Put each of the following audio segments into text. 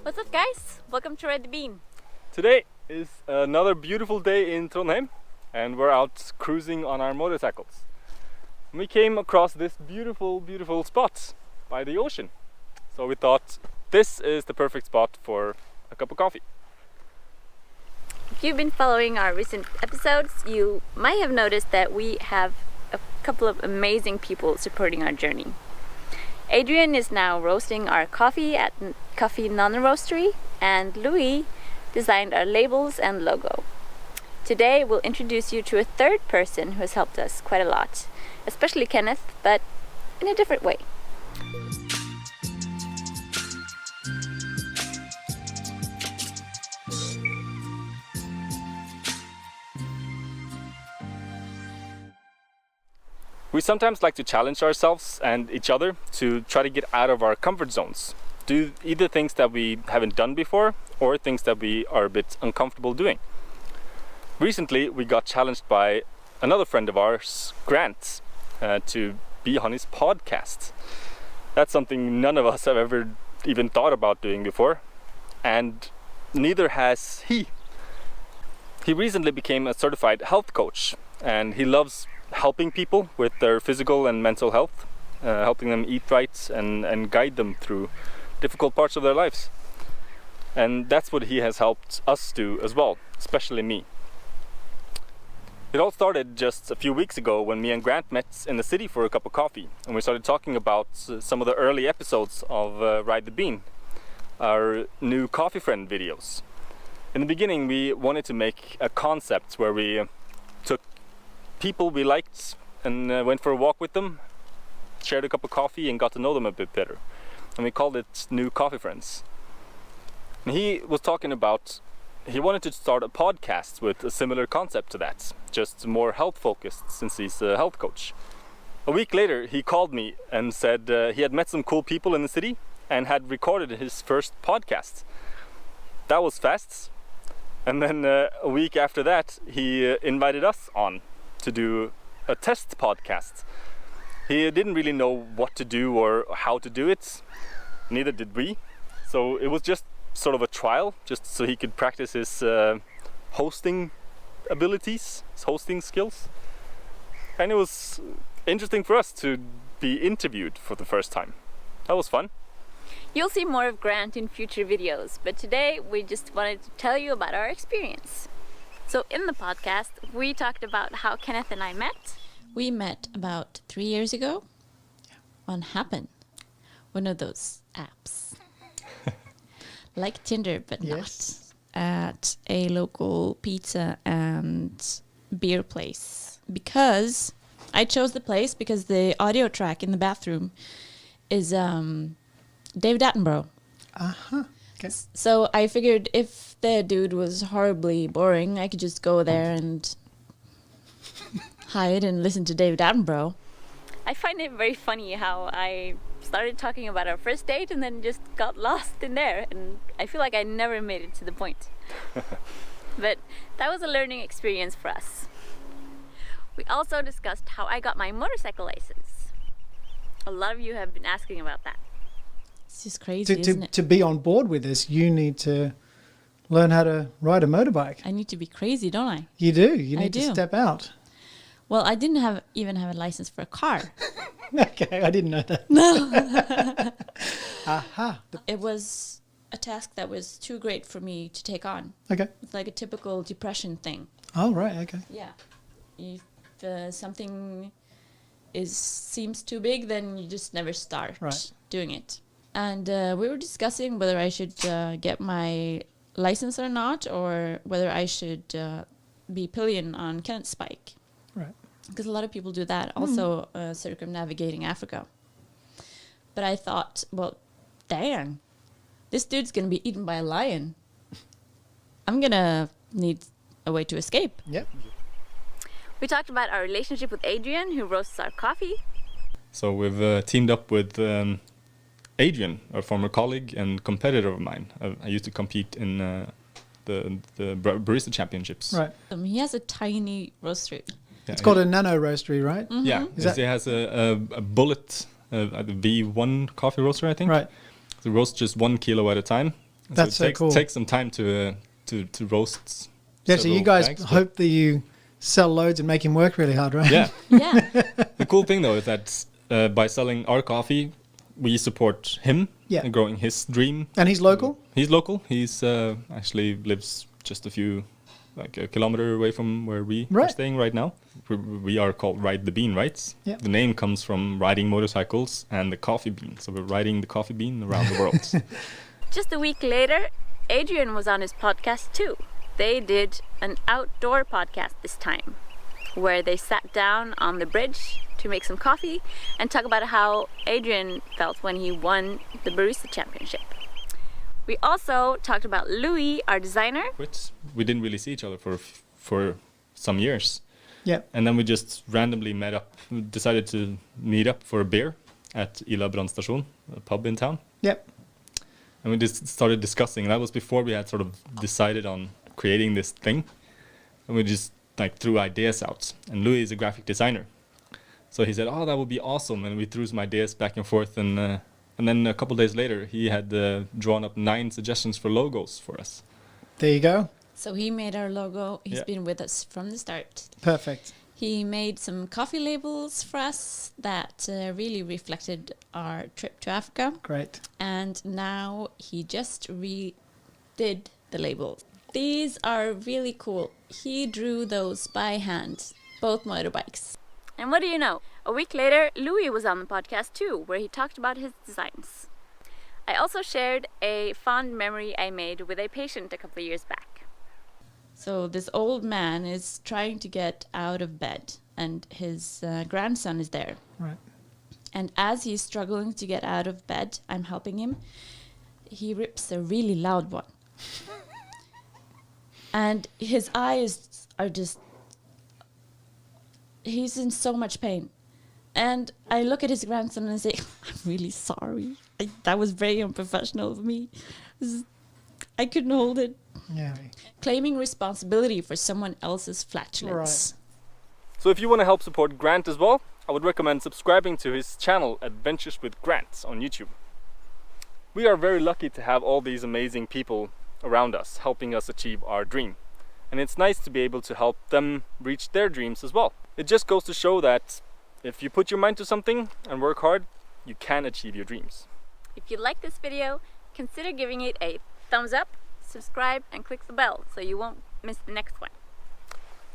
What's up, guys? Welcome to Ride the Bean. Today is another beautiful day in Trondheim, and we're out cruising on our motorcycles. We came across this beautiful spot by the ocean. So we thought this is the perfect spot for a cup of coffee. If you've been following our recent episodes, you might have noticed that we have a couple of amazing people supporting our journey. Adrian is now roasting our coffee at Coffee Non-Roastery, and Louis designed our labels and logo. Today we'll introduce you to a third person who has helped us quite a lot, especially Kenneth, but in a different way. We sometimes like to challenge ourselves and each other to try to get out of our comfort zones. Do either things that we haven't done before or things that we are a bit uncomfortable doing. Recently we got challenged by another friend of ours, Grant, to be on his podcast. That's something none of us have ever even thought about doing before, and neither has he. He recently became a certified health coach, and he loves helping people with their physical and mental health, helping them eat right and guide them through difficult parts of their lives. And that's what he has helped us do as well, especially me. It all started just a few weeks ago when me and Grant met in the city for a cup of coffee, and we started talking about some of the early episodes of Ride the Bean, our new coffee friend videos. In the beginning we wanted to make a concept where we took people we liked and went for a walk with them, shared a cup of coffee and got to know them a bit better. And we called it New Coffee Friends. And he was talking about he wanted to start a podcast with a similar concept to that, just more health focused since he's a health coach. A week later he called me and said he had met some cool people in the city and had recorded his first podcast. That was fast. And then a week after that he invited us on to do a test podcast. He didn't really know what to do or how to do it, neither did we. So it was just sort of a trial, just so he could practice his hosting abilities, his hosting skills. And it was interesting for us to be interviewed for the first time. That was fun. You'll see more of Grant in future videos, but today we just wanted to tell you about our experience. So in the podcast, we talked about how Kenneth and I met. We met about 3 years ago on Happen, one of those apps. Like Tinder, but Yes. not. At a local pizza and beer place. Because I chose the place because the audio track in the bathroom is David Attenborough. Uh-huh. Okay. So I figured if the dude was horribly boring, I could just go there and hide and listen to David Attenborough. I find it very funny how I started talking about our first date and then just got lost in there, and I feel like I never made it to the point. But that was a learning experience for us. We also discussed how I got my motorcycle license. A lot of you have been asking about that. It's just crazy, isn't it? To be on board with this, you need to learn how to ride a motorbike. I need to be crazy, don't I? You do. You I need to do. step out. Well, I didn't even have a license for a car. Okay, I didn't know that. Aha. It was a task that was too great for me to take on. Okay. It's like a typical depression thing. Oh, right. Okay. Yeah. If something seems too big, then you just never start doing it. And we were discussing whether I should get my license or not, or whether I should be pillion on Kenneth's bike. Right. Because a lot of people do that, also circumnavigating Africa. But I thought, well, dang, this dude's going to be eaten by a lion. I'm going to need a way to escape. Yep. We talked about our relationship with Adrian, who roasts our coffee. So we've teamed up with Adrian, a former colleague and competitor of mine. I used to compete in the barista championships. Right. He has a tiny roastery. Yeah, It's called a nano roastery, right? Mm-hmm. Yeah, it has a bullet, a V1 coffee roaster, I think. Right. It roasts just 1 kilo at a time, That's so cool. It takes some time to roast. Yeah, so you guys bags, hope that you sell loads and make him work really hard, right? Yeah. Yeah. The cool thing though is that by selling our coffee, we support him in growing his dream. And he's local? He's local. He's actually lives just a kilometer away from where we are staying right now. We are called Ride the Bean, right? Yeah. The name comes from riding motorcycles and the coffee bean. So we're riding the coffee bean around the world. Just a week later, Adrian was on his podcast too. They did an outdoor podcast this time, where they sat down on the bridge to make some coffee and talk about how Adrian felt when he won the Barista Championship. We also talked about Louis, our designer. Which we didn't really see each other for some years. Yeah. And then we just randomly met up, decided to meet up for a beer at Ila Brandstation, a pub in town. Yep. And we just started discussing. That was before we had sort of decided on creating this thing. And we just threw ideas out. And Louis is a graphic designer. So he said, oh, that would be awesome. And we threw some ideas back and forth. And then a couple days later, he had drawn up 9 suggestions for logos for us. There you go. So he made our logo. He's been with us from the start. Perfect. He made some coffee labels for us that really reflected our trip to Africa. Great. And now he just redid the labels. These are really cool. He drew those by hand, both motorbikes. And what do you know? A week later, Louis was on the podcast too, where he talked about his designs. I also shared a fond memory I made with a patient a couple of years back. So this old man is trying to get out of bed, and his grandson is there. Right. And as he's struggling to get out of bed, I'm helping him. He rips a really loud one. And his eyes are just... He's in so much pain. And I look at his grandson and say, I'm really sorry. That was very unprofessional of me. I couldn't hold it. Yeah. Claiming responsibility for someone else's flatulence. Right. So if you want to help support Grant as well, I would recommend subscribing to his channel Adventures with Grant on YouTube. We are very lucky to have all these amazing people around us helping us achieve our dream. And it's nice to be able to help them reach their dreams as well. It just goes to show that if you put your mind to something and work hard, you can achieve your dreams. If you like this video, consider giving it a thumbs up, subscribe, and click the bell so you won't miss the next one.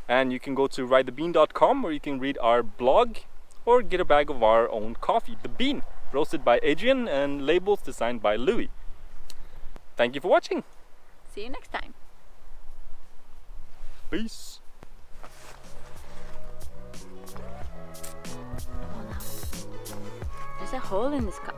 And you can go to ridethebean.com where you can read our blog or get a bag of our own coffee, The Bean, roasted by Adrian and labels designed by Louis. Thank you for watching. See you next time. Peace. There's a hole in this cup.